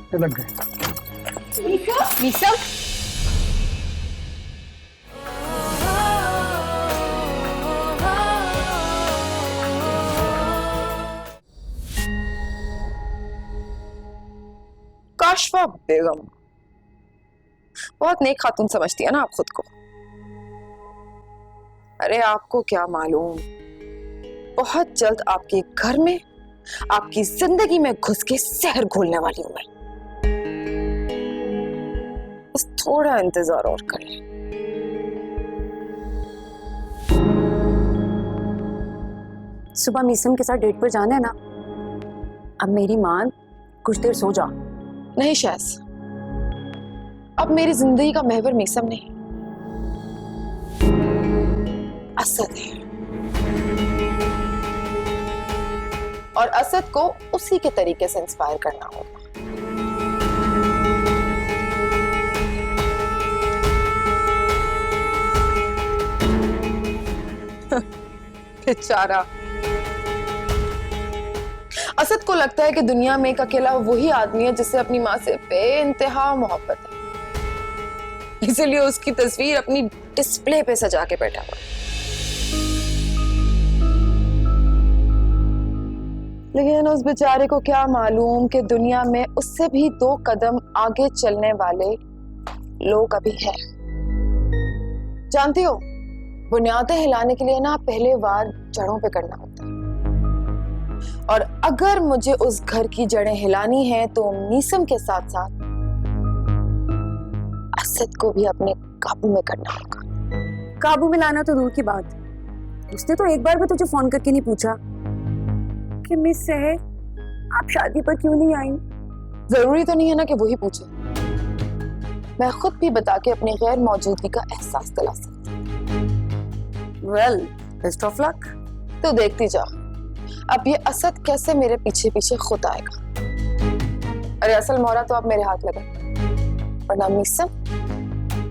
ये लग गए। मीसम, काशफा बेगम बहुत नेक खातून समझती है ना आप खुद को। अरे आपको क्या मालूम, बहुत जल्द आपके घर में, आपकी जिंदगी में घुस के जहर घोलने वाली हूं मैं। बस थोड़ा इंतजार और कर ले। सुबह मीसम के साथ डेट पर जाना है ना। अब मेरी मान, कुछ देर सो जा। नहीं शायद, अब मेरी जिंदगी का महवर मीसम नहीं, असद है। और असद को उसी के तरीके से इंस्पायर करना होगा। बेचारा असद को लगता है कि दुनिया में एक अकेला वही आदमी है जिससे अपनी माँ से बेइंतहा मोहब्बत है, इसलिए उसकी तस्वीर अपनी डिस्प्ले पे सजा के बैठा हुआ है। लेकिन उस बेचारे को क्या मालूम कि दुनिया में उससे भी 2 कदम आगे चलने वाले लोग अभी हैं। जानती हो, बुनियादें हिलाने के लिए ना पहले वार जड़ों पे करना होता है। और अगर मुझे उस घर की जड़ें हिलानी है तो मीसम के साथ साथ असद को भी अपने काबू में करना होगा। काबू में लाना तो दूर की बात, उसने तो एक बार भी तुझे फोन करके नहीं पूछा कि मिस सहर आप शादी पर क्यों नहीं आई। जरूरी तो नहीं है ना कि वही पूछे, मैं खुद भी बता के अपनी गैर मौजूदगी का एहसास दिला सकती हूँ। Well, best of luck. तो देखती जा, अब ये असद कैसे मेरे पीछे पीछे खुद आएगा। अरे असल मोहरा तो अब मेरे हाथ लगा, वरना मीसम,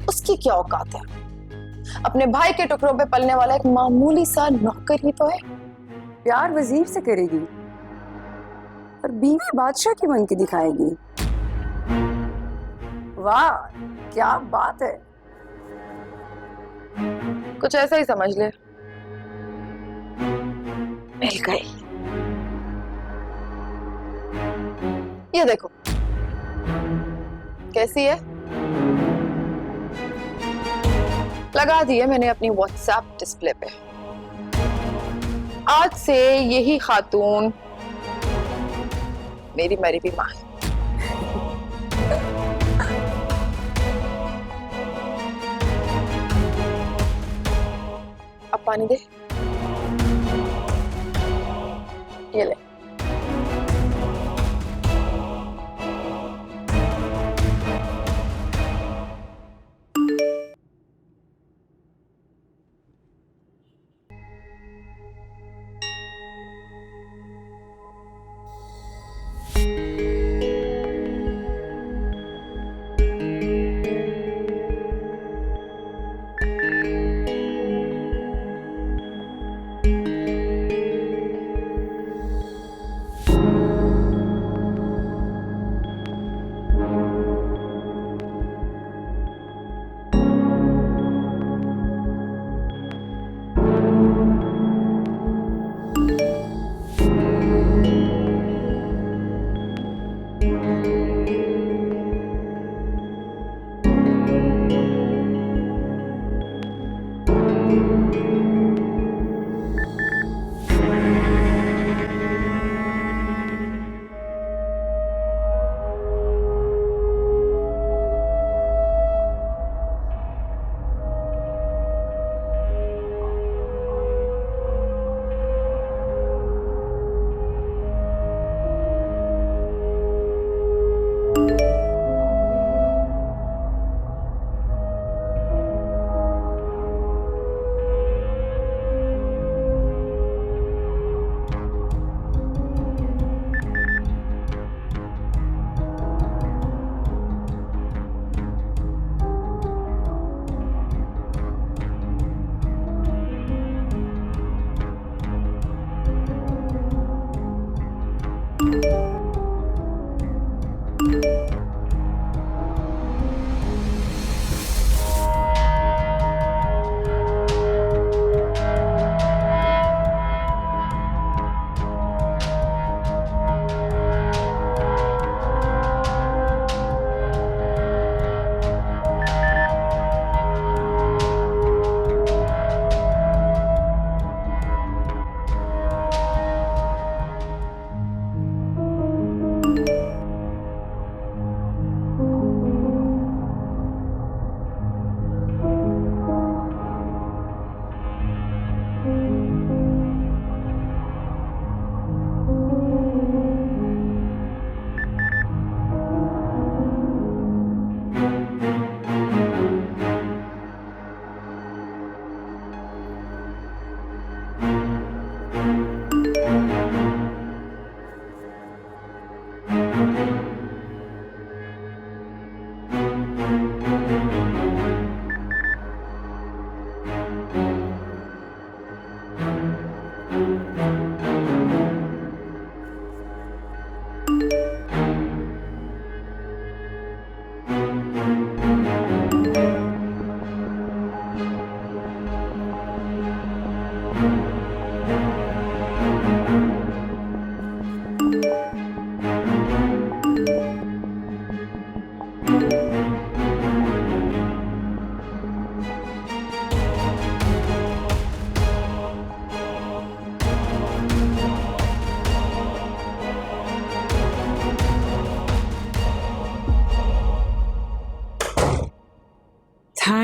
उसकी क्या औकात है। अपने भाई के टुकड़ों पे पलने वाला एक मामूली सा नौकर ही तो है। प्यार वजीर से करेगी और बीवी बादशाह की बन के दिखाएगी। वाह क्या बात है। कुछ ऐसा ही समझ ले। मिल गई। ये देखो कैसी है, लगा दी है मैंने अपनी व्हाट्सएप डिस्प्ले पे। आज से यही खातून मेरी मरी हुई मां है। अब पानी दे, ये ले।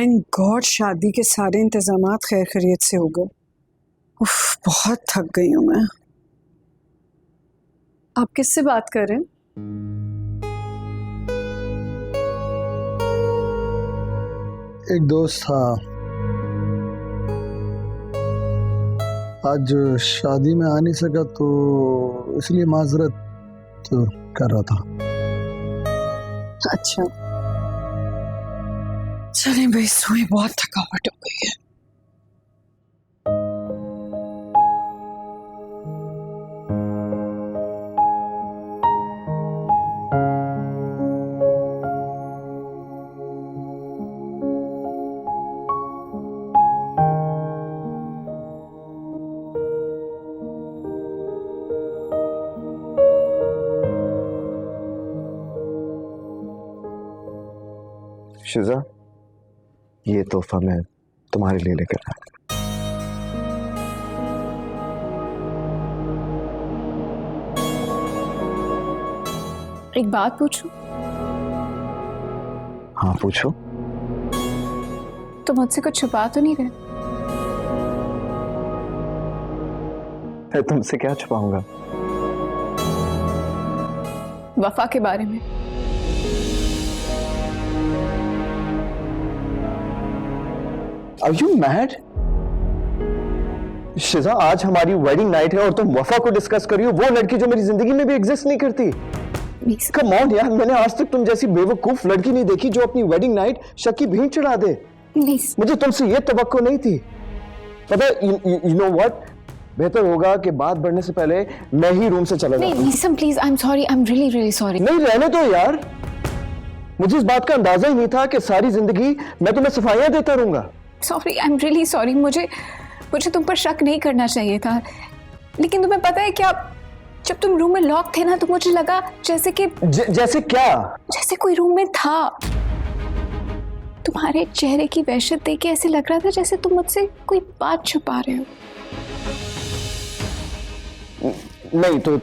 थैंक गॉड शादी के सारे इंतजामात खैर खैरियत से हो गए। उफ, बहुत थक गई हूँ मैं। आप किससे बात कर रहे हैं? एक दोस्त था, आज शादी में आ नहीं सका तो इसलिए माजरत तो कर रहा था। अच्छा चलें भाई, सोए, बहुत थकावट हो गई है। शिजा, ये तोहफा मैं तुम्हारे लिए लेकर आया। एक बात पूछूं? हाँ पूछो। तो मुझसे कुछ छुपा तो नहीं रहे? मैं तुमसे क्या छुपाऊंगा? वफा के बारे में। Are you mad? शिजा, आज हमारी वेडिंग नाइट है और तुम वफा को डिस्कस कर रही हो, वो लड़की जो मेरी जिंदगी में भी एग्जिस्ट नहीं करती। कम ऑन यार, मैंने आज तक तुम जैसी बेवकूफ लड़की नहीं देखी जो अपनी वेडिंग नाइट शक की भीड़ चढ़ा दे। मुझे तुमसे ये तवक्को नहीं थी। पता है, you know what? बेहतर होगा कि बात बढ़ने से पहले मैं ही रूम से चला जाऊं। नीसम please, I am sorry, I am really really sorry. नहीं, रहने दो यार। मुझे इस बात का अंदाजा ही नहीं था कि सारी जिंदगी मैं तुम्हें सफाइयां देता रहूंगा। Sorry, I am really sorry. मुझे तुम पर शक नहीं करना चाहिए था, लेकिन तुम्हें पता है क्या, जब तुम रूम में लॉक थे ना तो मुझे लगा जैसे कि जैसे क्या? जैसे कोई रूम में था। तुम्हारे चेहरे की वहशत देख के ऐसे लग रहा था जैसे तुम मुझसे कोई बात छुपा रहे हो। नहीं तो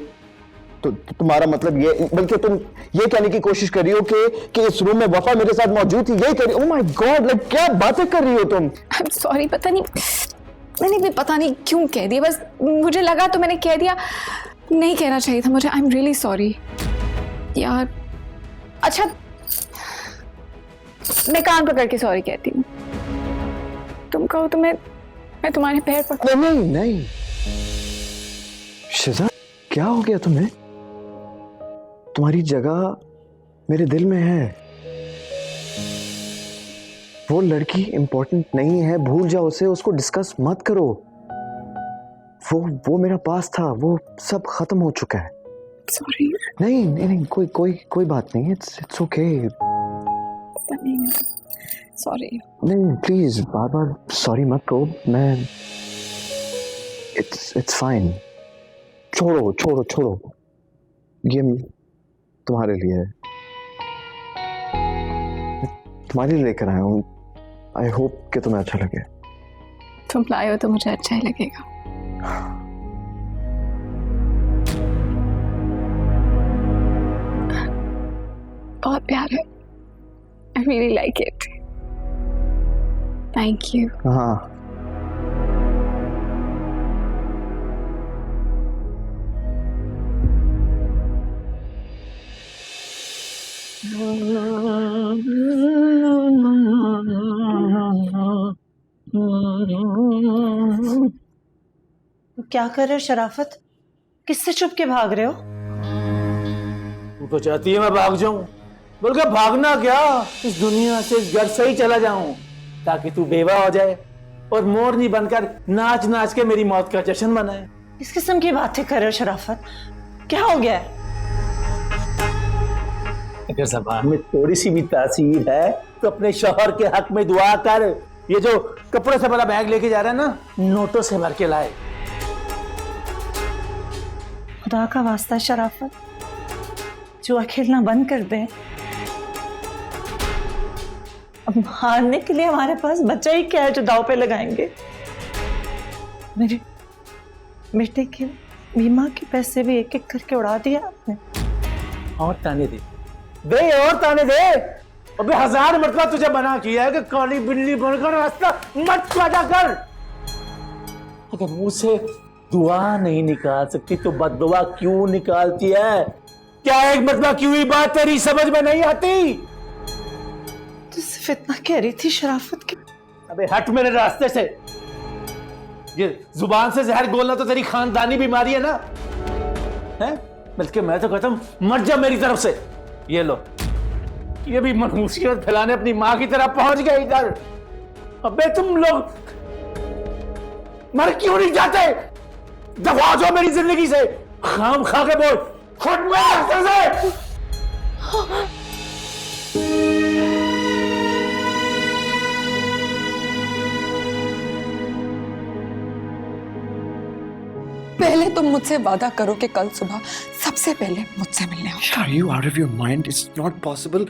तुम्हारा मतलब ये, बल्कि तुम ये कहने की कोशिश कर रही हो कि इस रूम में वफा मेरे साथ मौजूद थी, यही कर रही हो? ओह माय गॉड, लाइक क्या बातें कर रही हो तुम? आई एम सॉरी, पता नहीं, मैंने भी पता नहीं क्यों कह दिया, बस मुझे लगा तो मैंने कह दिया, नहीं कहना चाहिए था मुझे। आई एम रियली सॉरी यार। अच्छा, मैं कान पकड़ के सॉरी कहती हूँ, तुम कहो तो मैं तुम्हारे पैर पकड़। नहीं शिजा, क्या हो गया तुम्हें? तुम्हारी जगह मेरे दिल में है। वो लड़की इंपॉर्टेंट नहीं है, भूल जाओ उसे, उसको डिस्कस मत करो। वो मेरा पास था, वो सब खत्म हो चुका है। सॉरी। नहीं, कोई बात नहीं, इट्स ओके। सॉरी। नहीं प्लीज, बार सॉरी मत करो। मैं इट्स फाइन। छोड़ो, ये तुम्हारे लिए है, तुम्हारे लिए लेकर आया हूँ। आई होप कि तुम्हें अच्छा लगे। तुम लाए हो तो मुझे अच्छा ही लगेगा। बहुत प्यार है। I really like it. Thank you. हाँ, क्या कर रहे हो शराफत? किससे छुप के भाग रहे हो? तू तो चाहती है मैं भाग जाऊं, बल्कि भागना क्या, इस दुनिया से, इस घर से ही चला जाऊं, ताकि तू बेवा हो जाए और मोरनी बनकर नाच नाच के मेरी मौत का जश्न मनाए। इस किस्म की बातें कर रहे हो शराफत? क्या हो गया है? अगर ज़बान में थोड़ी सी भी तासीर है तो अपने शौहर के हक में दुआ कर। ये जो कपड़े से बड़ा बैग लेके जा रहा है ना, नोटों से भर के लाए। खुदा का वास्ता शराफत, जुआ खेलना बंद कर दे। अब हारने के लिए हमारे पास बच्चा ही क्या है जो दांव पे लगाएंगे? मेरे बेटे के बीमा के पैसे भी एक एक करके उड़ा दिया आपने। और ताने दे और ताने दे, अबे 1000 मरतबा तुझे मना किया है कि काली बिल्ली बनकर रास्ता मत काटा कर। अगर मुंह से दुआ नहीं निकाल सकती तो बददुआ क्यों निकालती है? क्या एक मरतबा की हुई बात तेरी समझ में नहीं आती? तो सिर्फ इतना कह रही थी शराफत की। अबे हट मेरे रास्ते से। ये जुबान से जहर बोलना तो तेरी खानदानी बीमारी है ना, है? बल्कि मैं तो कहता हूं मर जा मेरी तरफ से। ये लो, ये भी मनहूसियत फैलाने अपनी माँ की तरह पहुंच गए इधर। अबे तुम लोग मर क्यों नहीं जाते? दफा हो जाओ मेरी जिंदगी से। खाम खा के बोल, खुद में रास्ते से। पहले तुम मुझसे वादा करो कि कल सुबह सबसे पहले मुझसे मिलने आओ। Are you out of your mind? It's not possible.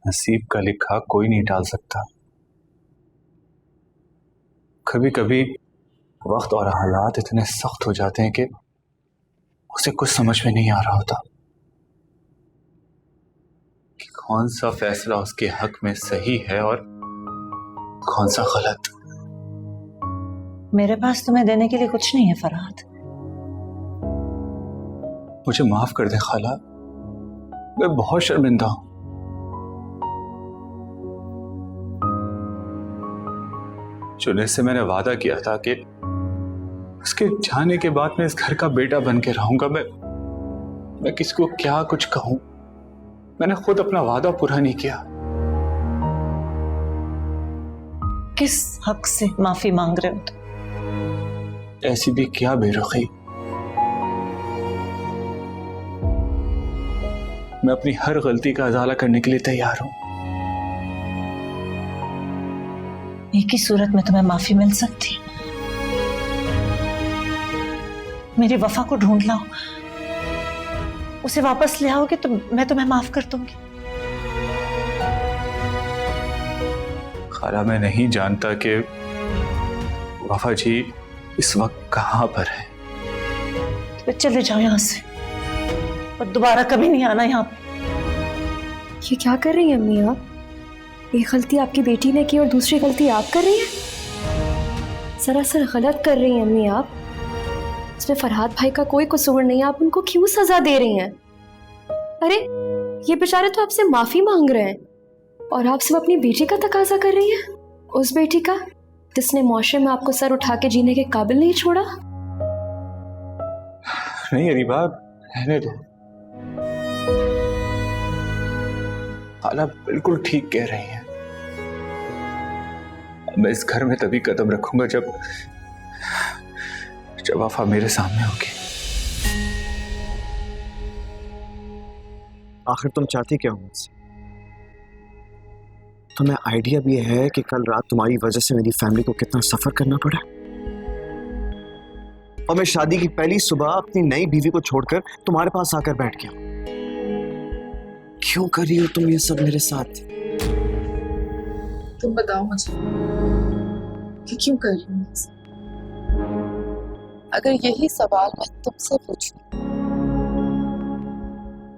नसीब का लिखा कोई नहीं टाल सकता। कभी कभी वक्त और हालात इतने सख्त हो जाते हैं कि उसे कुछ समझ में नहीं आ रहा होता कि कौन सा फैसला उसके हक में सही है और कौन सा गलत। मेरे पास तुम्हें देने के लिए कुछ नहीं है फरहाद। मुझे माफ कर दे खाला, मैं बहुत शर्मिंदा हूं। चुने से मैंने वादा किया था कि उसके जाने के बाद मैं इस घर का बेटा बन के रहूंगा। मैं किसी को क्या कुछ कहूं, मैंने खुद अपना वादा पूरा नहीं किया। किस हक से माफी मांग रहे हो तुम? ऐसी भी क्या बेरुखी। मैं अपनी हर गलती का अजाला करने के लिए तैयार हूं। एक ही सूरत में तुम्हें माफी मिल सकती है, मेरी वफा को ढूंढ लाओ, उसे वापस ले आओगे तो मैं तुम्हें माफ कर दूंगी। खाला, मैं नहीं जानता कि वफा जी इस वक्त कहां पर है। तो चले जाओ यहां से और दोबारा कभी नहीं आना यहाँ पे। ये क्या कर रही हैं अम्मी आप? एक गलती आपकी बेटी ने की और दूसरी गलती आप कर रही हैं। सरासर गलत कर रही हैं अम्मी आप। इसमें फरहाद भाई का कोई कसूर नहीं है, आप उनको क्यों सजा दे रही हैं? अरे ये बेचारे तो आपसे माफी मांग रहे हैं और आप सिर्फ अपनी बेटी का तकाजा कर रही हैं, उस बेटी का जिसने मुआशरे में आपको सर उठा के जीने के काबिल नहीं छोड़ा। नहीं अरीबा, रहने दो। खाला बिल्कुल ठीक कह रही हैं। मैं इस घर में तभी कदम रखूंगा जब वफा मेरे सामने होगी। आखिर तुम चाहती क्या हो मुझसे? तुम्हें आइडिया भी है कि कल रात तुम्हारी वजह से मेरी फैमिली को कितना सफर करना पड़ा, और मैं शादी की पहली सुबह अपनी नई बीवी को छोड़कर तुम्हारे पास आकर बैठ गया। क्यों कर रही हो तुम ये सब मेरे साथ? तुम बताओ मुझे कि क्यों कर रही हूँ ऐसा? अगर यही सवाल मैं तुमसे पूछूं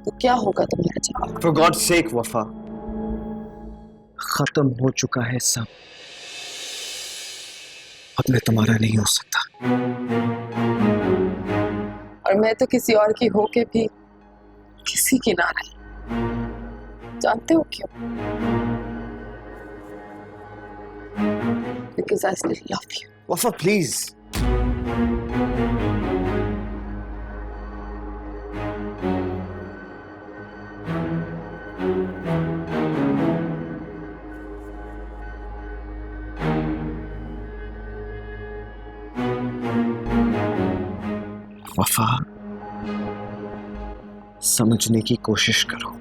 तो क्या होगा तुम्हारा जवाब? For God's sake वफा, खत्म हो चुका है सब। अब मैं तुम्हारा नहीं हो सकता। और मैं तो किसी और की होके भी किसी की ना रही। जानते हो क्यों? Because I still love you. वफा प्लीज। वफा, समझने की कोशिश करो।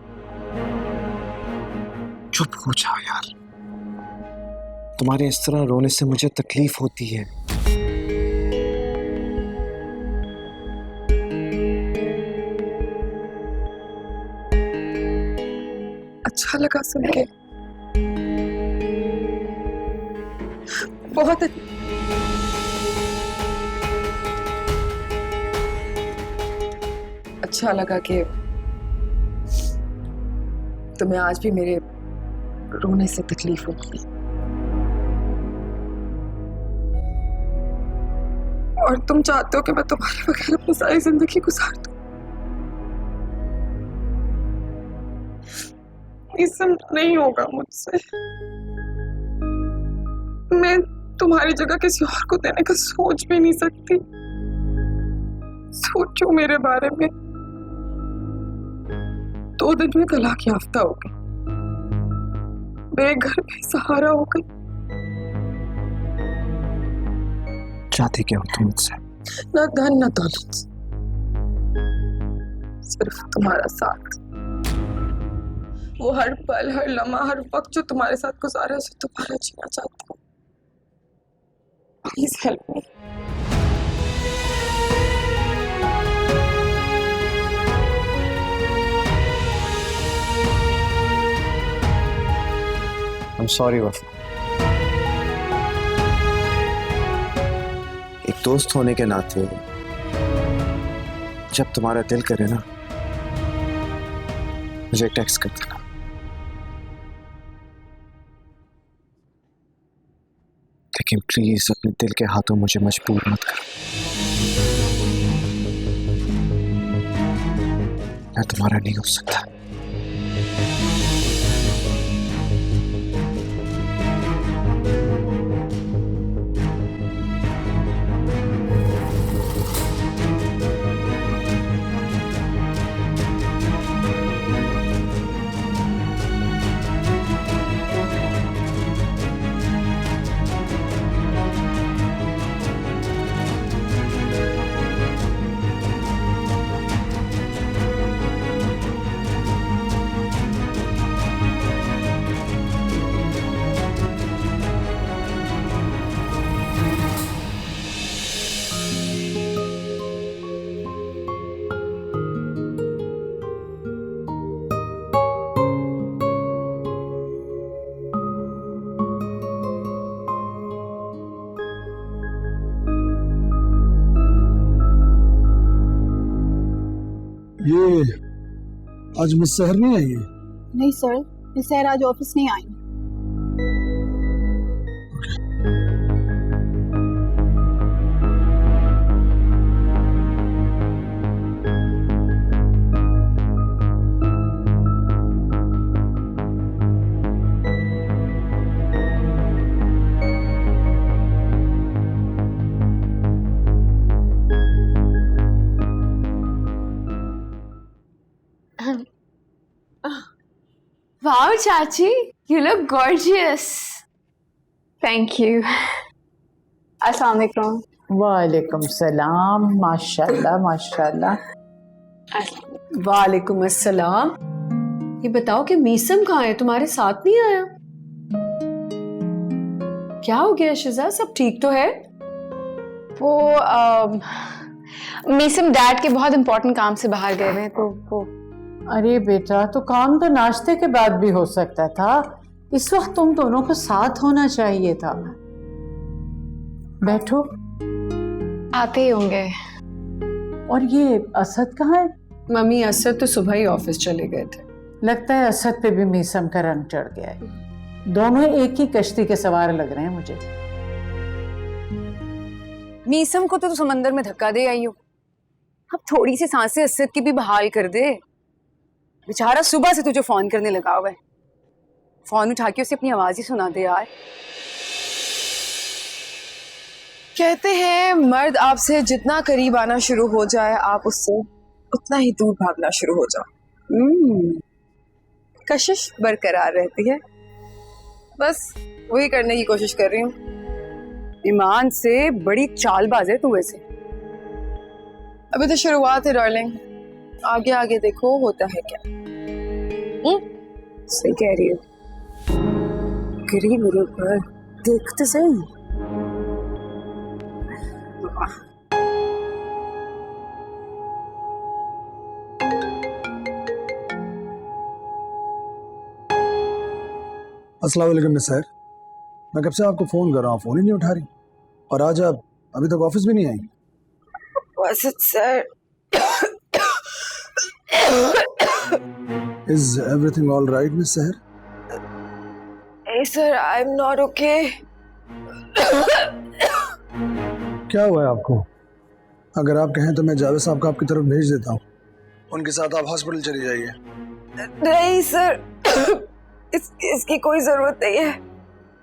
चुप हो जाओ यार, तुम्हारे इस तरह रोने से मुझे तकलीफ होती है। अच्छा लगा सुन के, बहुत अच्छा लगा कि तुम्हें आज भी मेरे रोने से तकलीफ होती है और तुम चाहते हो कि मैं तुम्हारे बगैर अपनी सारी जिंदगी गुजार दूं। ये सब नहीं होगा मुझसे। मैं तुम्हारी जगह किसी और को देने का सोच भी नहीं सकती। सोचो मेरे बारे में, 2 दिन में तलाक याफ्ता हो गई, बेघर बेसहारा हो गई। चाहती क्या हो तुम मुझसे? ना धन ना दौलत, सिर्फ तुम्हारा साथ। वो हर पल, हर लम्हा, हर वक्त जो तुम्हारे साथ गुजारा है उसे दोबारा जीना चाहती हूँ। Please help me. I'm sorry वफा। एक दोस्त होने के नाते जब तुम्हारा दिल करे ना, मुझे टेक्स्ट कर देना। लेकिन प्लीज अपने दिल के हाथों मुझे मजबूर मत करो। मैं तुम्हारा नहीं हो सकता। ये आज मिस सहर नहीं आई है? नहीं सर, मिस सहर आज ऑफिस नहीं आई। Wow, Chachi, you look gorgeous. Thank you. Assalamu alaikum. वालेकुम सलाम। माशाल्लाह माशाल्लाह। वालेकुम अस्सलाम। ये बताओ कि मीसम कहाँ है? तुम्हारे साथ नहीं आया? क्या हो गया शिजा? सब ठीक तो है? वो मीसम डैड के बहुत इंपॉर्टेंट काम से बाहर गए हैं, तो वो। अरे बेटा, तो काम तो नाश्ते के बाद भी हो सकता था। इस वक्त तुम दोनों को साथ होना चाहिए था। बैठो। आते ही होंगे। और ये असद कहाँ है? मम्मी असद तो सुबह ही ऑफिस चले गए थे। लगता है असद पे भी मीसम का रंग चढ़ गया है। दोनों एक ही कश्ती के सवार लग रहे हैं मुझे। मीसम को तो समंदर में धक्का दे आई हो, अब थोड़ी सी सांसें असद की भी बहाल कर दे। बेचारा सुबह से तुझे फोन करने लगा हुआ है। फोन उठा के उसे अपनी आवाज ही सुना दे यार। कहते हैं मर्द आपसे जितना करीब आना शुरू हो जाए, आप उससे उतना ही दूर भागना शुरू हो जाओ। कशिश बरकरार रहती है। बस वही करने की कोशिश कर रही हूँ। ईमान से बड़ी चालबाज है तू वैसे। अभी तो शुरुआत है डार्लिंग, आगे आगे देखो होता है क्या। सही कह रही हो, गिरी मेरे ऊपर, देखते सही। अस्सलाम वालेकुम मिस सर, मैं कब से आपको फ़ोन कर रहा हूँ, फ़ोन ही नहीं उठा रही, और आज आप अभी तक ऑफिस भी नहीं आई। वसत sir, is everything all right miss Sahar? hey sir, I'm not okay. क्या हुआ है आपको? अगर आप कहें तो मैं जावेद साहब को आपकी तरफ भेज देता हूँ, उनके साथ आप हॉस्पिटल चली जाइए। नहीं सर, इसकी कोई जरूरत नहीं है।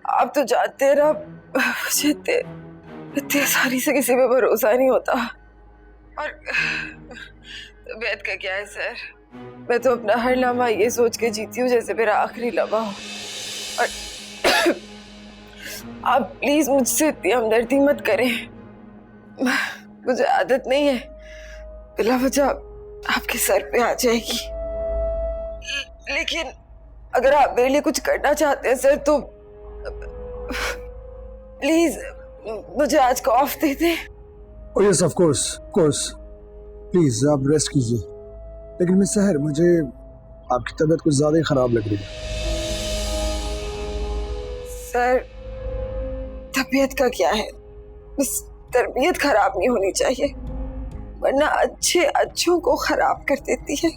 आप तो जानते हैं ना, मुझे इतनी आसानी से किसी पे भरोसा नहीं होता। और तबीयत का क्या है सर, मैं तो अपना हर लम्हा ये सोच के जीती हूँ जैसे मेरा आखिरी लम्हा हो। और आप प्लीज मुझसे इतनी हमदर्दी मत करें, मुझे आदत नहीं है, बिला वजह आपके सर पे आ जाएगी। लेकिन अगर आप मेरे लिए कुछ करना चाहते हैं सर, तो प्लीज मुझे आज का ऑफ दे दें। Oh yes of course, please आप रेस्ट कीजिए। लेकिन मिस सहर, मुझे आपकी तबीयत कुछ ज्यादा ही खराब लग रही है। सर, तबीयत का क्या है, बस तरबियत खराब नहीं होनी चाहिए, वरना अच्छों को खराब कर देती है।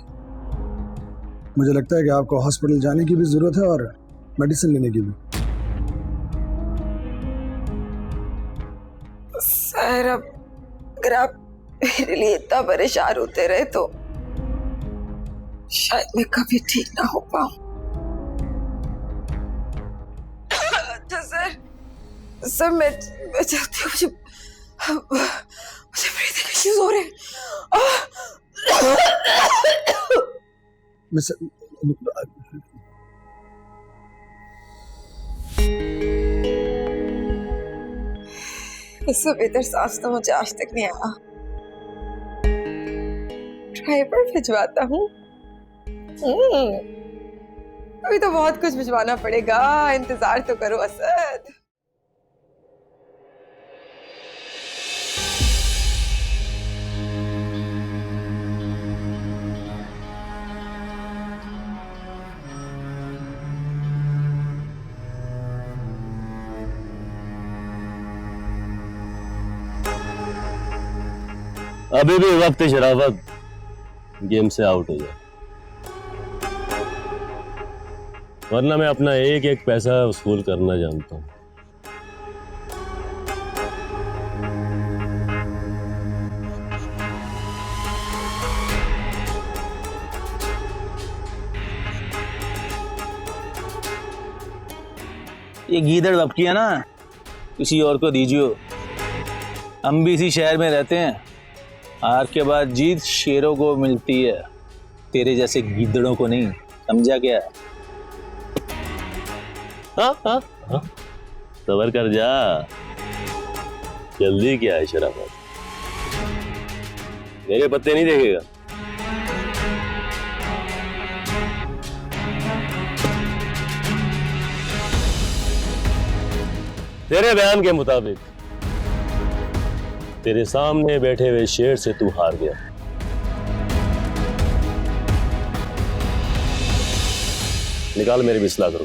मुझे लगता है कि आपको हॉस्पिटल जाने की भी जरूरत है और मेडिसिन लेने की भी। सर, अब अगर आप मेरे लिए इतना परेशान होते रहे तो शायद मैं कभी ठीक ना हो पाऊं। अच्छा सर, मैं चाहती हूँ, मुझे ब्रीथिंग इश्यूज हो रहे हैं। मिस इससे बेहतर सांस तो मुझे आज तक नहीं आया। ड्राइवर भिजवाता हूँ। अभी तो बहुत कुछ भिजवाना पड़ेगा, इंतजार तो करो असद। अभी भी वक्त है शराफत, गेम से आउट हो जाए, वरना मैं अपना एक एक पैसा वसूल करना जानता हूं। ये गीदड़ बपकी है ना, किसी और को दीजिए। हम भी इसी शहर में रहते हैं, हार के बाद जीत शेरों को मिलती है, तेरे जैसे गीदड़ों को नहीं, समझा क्या? हाँ, सबर कर जा, जल्दी क्या है शराफत, मेरे पत्ते नहीं देखेगा। तेरे बयान के मुताबिक तेरे सामने बैठे हुए शेर से तू हार गया। निकाल मेरे बिस्ला करो।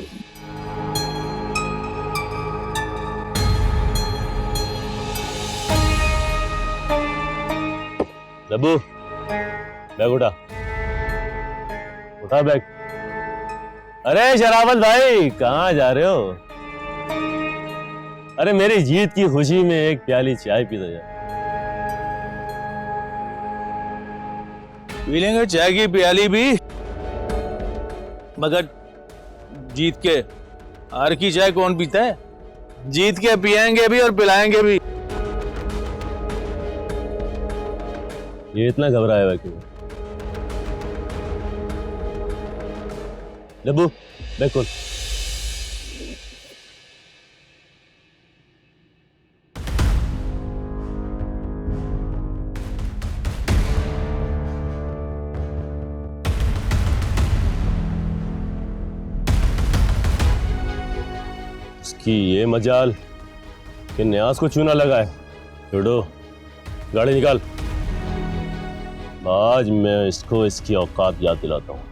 लब्बू, बैग उठा बैग। अरे शराफत भाई, कहाँ जा रहे हो? अरे मेरी जीत की खुशी में एक प्याली चाय पीता जा। पी लेंगे चाय की प्याली भी, मगर जीत के हार की चाय कौन पीता है? जीत के पिएंगे भी और पिलाएंगे भी। ये इतना घबराया हुआ क्यों? लब्बू, बैग खोल। कि ये मजाल कि न्यास को चूना लगा है। छोड़ो, गाड़ी निकाल। आज मैं इसको इसकी औकात याद दिलाता हूँ।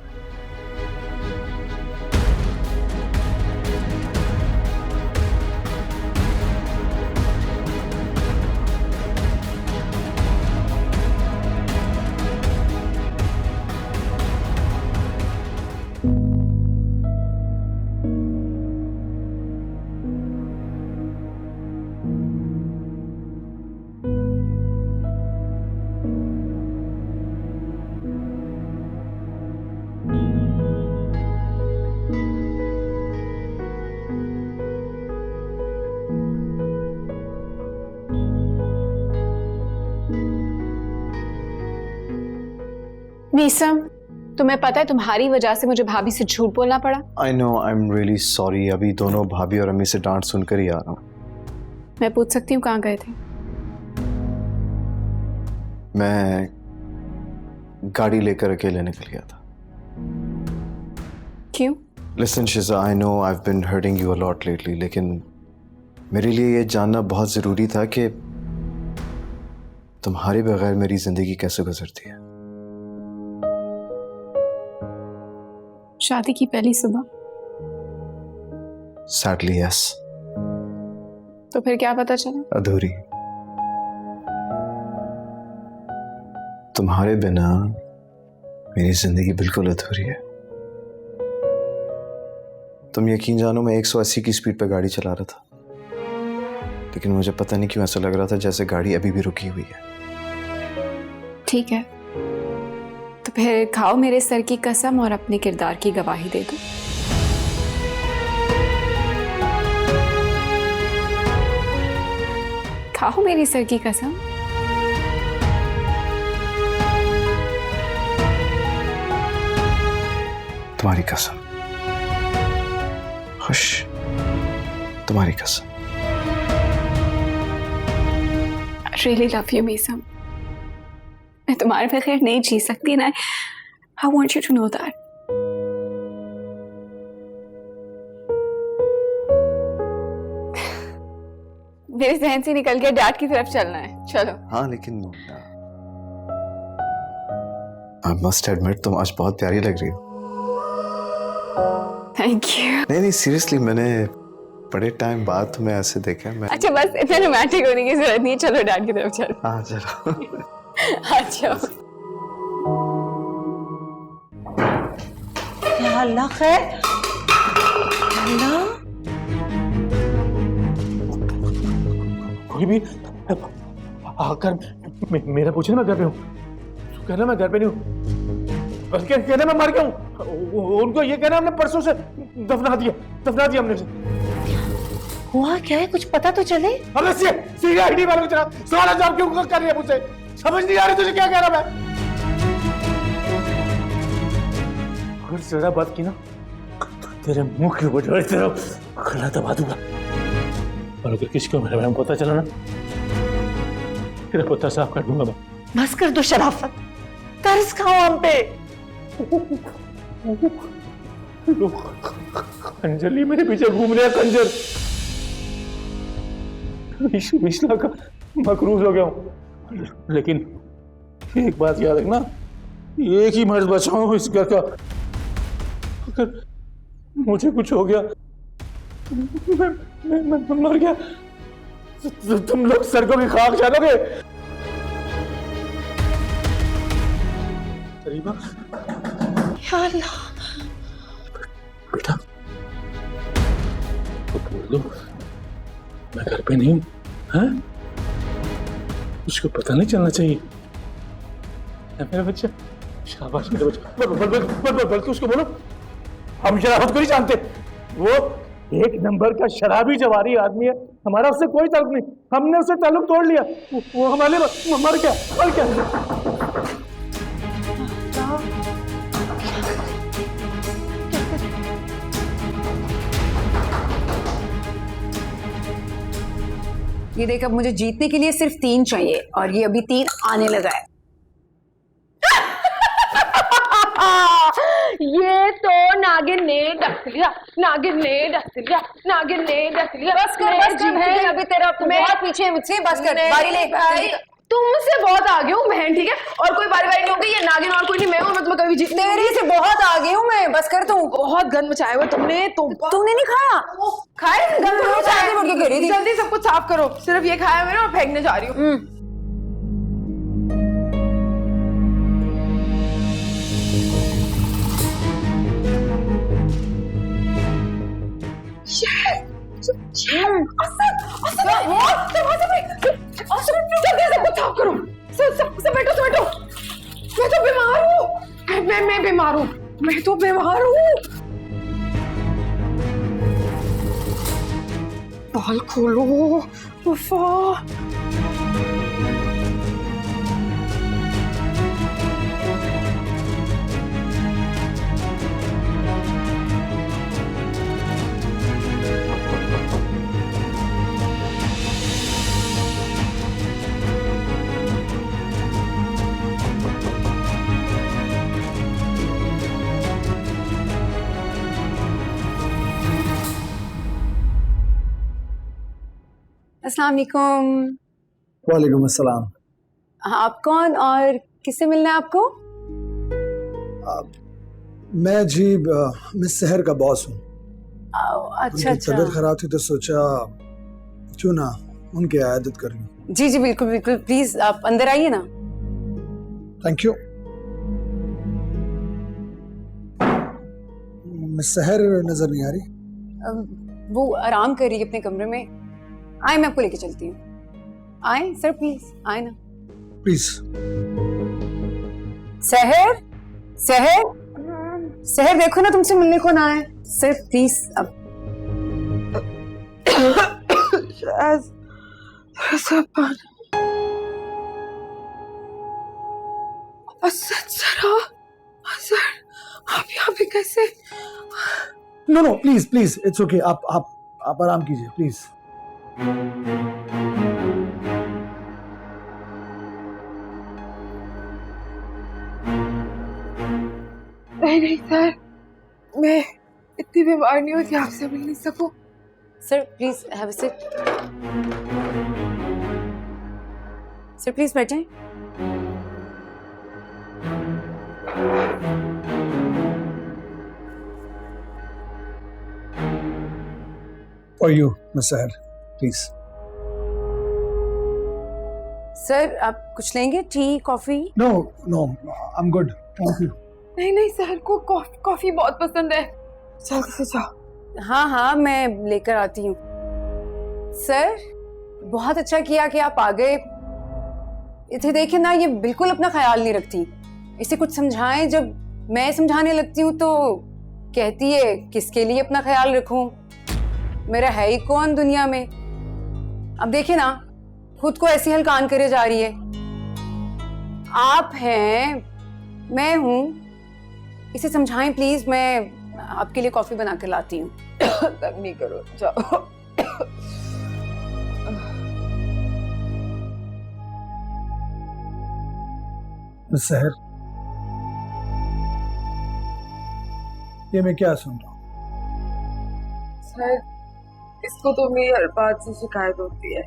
मीसम, तुम्हें पता है तुम्हारी वजह से मुझे भाभी से झूठ बोलना पड़ा। आई know, I am really sorry. अभी दोनों भाभी और अम्मी से डांट सुनकर ही आ रहा हूँ। मैं पूछ सकती हूँ कहाँ गए थे? मैं गाड़ी लेकर अकेले निकल गया था। क्यों? Listen Shiza, I know I have been hurting you a lot lately, लेकिन मेरे लिए ये जानना बहुत जरूरी था कि तुम्हारे बगैर मेरी जिंदगी कैसे गुजरती है। शादी की पहली सुबह? Sadly yes. तो फिर क्या पता चला? अधूरी। तुम्हारे बिना मेरी जिंदगी बिल्कुल अधूरी है। तुम यकीन जानो, मैं 180 की स्पीड पे गाड़ी चला रहा था, लेकिन मुझे पता नहीं क्यों ऐसा लग रहा था जैसे गाड़ी अभी भी रुकी हुई है। ठीक है, तो फिर खाओ मेरे सर की कसम और अपने किरदार की गवाही दे दो। खाओ मेरी सर की कसम। तुम्हारी कसम। खुश। तुम्हारी कसम। I really love you, Meesam. मैं तुम्हारे बगैर नहीं जी सकती ना। I want you to know that. मेरे जहन से निकल के डैड की तरफ चलना है। चलो। हाँ, लेकिन I must admit, तुम आज बहुत प्यारी लग रही हो। Thank you. नहीं सीरियसली, मैंने बड़े टाइम बाद तुम्हें ऐसे देखा। मैं अच्छा, बस इतना रोमांटिक होने की जरूरत नहीं। चलो डैड की तरफ चलो। हाँ चलो। अच्छा। या अल्लाह खैर। अल्लाह, कोई भी आकर मेरा पूछे ना मैं घर पे हूँ, कहना मैं घर पे नहीं हूँ, बस कहना मैं मर गया हूँ। उनको ये कहना हमने परसों से दफना दिया हमने उसे। हुआ क्या है, कुछ पता तो चले। अबे सीआईडी वालों की तरह सवाल जवाब क्यों कर रही है मुझसे? समझ नहीं आ रही तुझे क्या कह रहा मैं? अगर जरा बात की ना, तेरे मुंह के ऊपर तेरा गला दबा दूंगा। और अगर किसी को मेरे बारे में पता चला ना, तेरा पता साफ कर दूंगा मैं। बस कर दो शराफत, तरस खाओ हम पे। अंजलि मेरे पीछे घूम रहा है, कंजर। 20 लाख का मकरूज हो गया हूं, लेकिन एक बात याद रखना, एक ही मर्द बचा हूं इस घर का। अगर मुझे कुछ हो गया, मैं मर गया, तो तुम लोग सड़कों की खाक जानोगे। या अल्लाह, बेटा तो बोल दो मैं घर पे नहीं हूं, हाँ? उसको पता नहीं चलना चाहिए। मेरा बच्चा, शाबाश मेरा बच्चा। बोल उसको बोलो, हम शराफत को नहीं जानते। वो एक नंबर का शराबी जवारी आदमी है, हमारा उससे कोई ताल्लुक नहीं। हमने उससे ताल्लुक तोड़ लिया, वो हमारे मर गया। ये देख, अब मुझे जीतने के लिए सिर्फ 3 चाहिए और ये अभी 3 आने लगा है। ये तो नागिन ने डस लिया, नागिन ने डस लिया, नागिन ने डस लिया। बस कर बहन, अभी तेरा बहुत पीछे है मुझसे, बस कर बारी ले। भाई तुमसे बहुत आगे हूँ बहन, ठीक है? और कोई बारी नहीं होगी, ये नागिन और कोई नहीं, मैं हूँ, मैं तुम्हें कभी जीतने तेरे से बहुत आगे हूँ मैं, बस कर तू। बहुत गंद मचाया हुआ तुमने। तूने नहीं खाया? खाए गंद मचाया मुड़ के कह रही थी। जल्दी सब कुछ साफ करो, सिर्फ ये खाया मैंने और फेंकने जा रही हूँ। मैं तो बीमार हूँ, मैं बीमार हूँ, मैं तो बीमार हूँ। बाल खोलो वफा। अस्सलाम वालेकुम। वालेकुम अस्सलाम। आप कौन और किससे मिलना है आपको? मैं जी मिस सहर का बॉस हूँ। अच्छा उनकी तबीयत खराब थी तो सोचा क्यों ना उनकी आयादत कर लूं। जी जी बिल्कुल बिल्कुल, प्लीज आप अंदर आइए ना। Thank you. मिस सहर नजर नहीं आ रही। वो आराम कर रही है अपने कमरे में। आए, मैं आपको लेके चलती हूँ। आए सर, प्लीज आए ना। प्लीज। सहर, सहर, सहर देखो ना, तुमसे मिलने कौन आया है। सर प्लीज अब। सर आप यहाँ पे कैसे? No no please please, it's okay. आप आराम कीजिए प्लीज। नहीं सर, मैं इतनी बीमार नहीं हूँ कि आपसे मिल नहीं सकूं। Sir please have a seat. Sir please बैठें। For you miss Sahar, please. Sir आप कुछ लेंगे? Tea, coffee? No no, I am good, thank you. नहीं सर को कॉफी बहुत पसंद है, जल्दी से जाओ। हाँ हाँ मैं लेकर आती हूँ। सर बहुत अच्छा किया कि आप आ गए। इसे देखिए ना, ये बिल्कुल अपना ख्याल नहीं रखती। इसे कुछ समझाएं, जब मैं समझाने लगती हूँ तो कहती है किसके लिए अपना ख्याल रखूं, मेरा है ही कौन दुनिया में। अब देखिए ना, खुद को ऐसी हलकान करे जा रही है। आप हैं, मैं हूं, इसे समझाएं प्लीज। मैं आपके लिए कॉफी बना कर लाती हूँ। तब नहीं करो, जाओ। मिस सहर, ये मैं क्या सुन रहा हूँ? सर इसको तो मेरी हर बात से शिकायत होती है,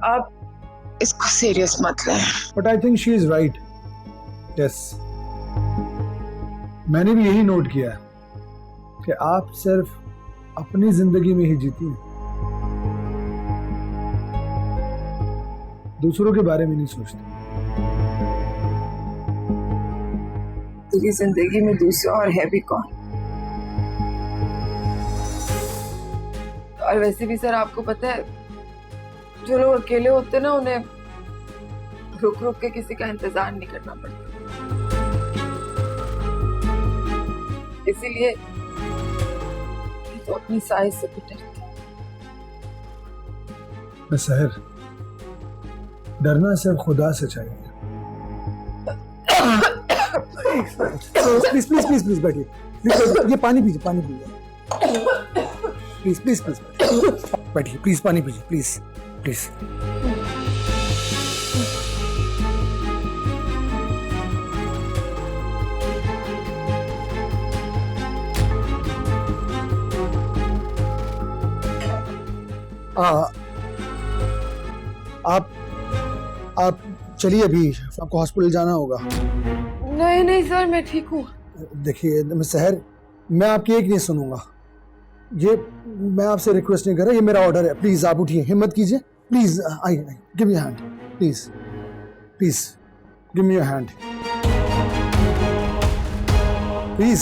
आप इसको सीरियस मत लें। But I think she is right. Yes, मैंने भी यही नोट किया है कि आप सिर्फ अपनी जिंदगी में ही जीती हैं, दूसरों के बारे में नहीं सोचती। तेरी जिंदगी में दूसरा और है भी कौन? और वैसे भी सर आपको पता है, जो लोग अकेले होते हैं ना, उन्हें रुक रुक के किसी का इंतजार नहीं करना पड़ता। इसीलिए तो अपनी साइज से भी डरती। मैं सहर, डरना सिर्फ खुदा से चाहिए। प्लीज प्लीज प्लीज प्लीज बैठिए, ये पानी पीजिए, पानी पीजिए, प्लीज प्लीज प्लीज बैठिए, प्लीज पानी पीजिए, प्लीज प्लीज। आप चलिए, अभी आपको हॉस्पिटल जाना होगा। नहीं नहीं सर, मैं ठीक हूँ। देखिए मिस सहर, मैं आपकी एक नहीं सुनूंगा। ये मैं आपसे रिक्वेस्ट नहीं कर रहा, ये मेरा ऑर्डर है। प्लीज आप उठिए, हिम्मत कीजिए। Please I give me hand, please please give me your hand please.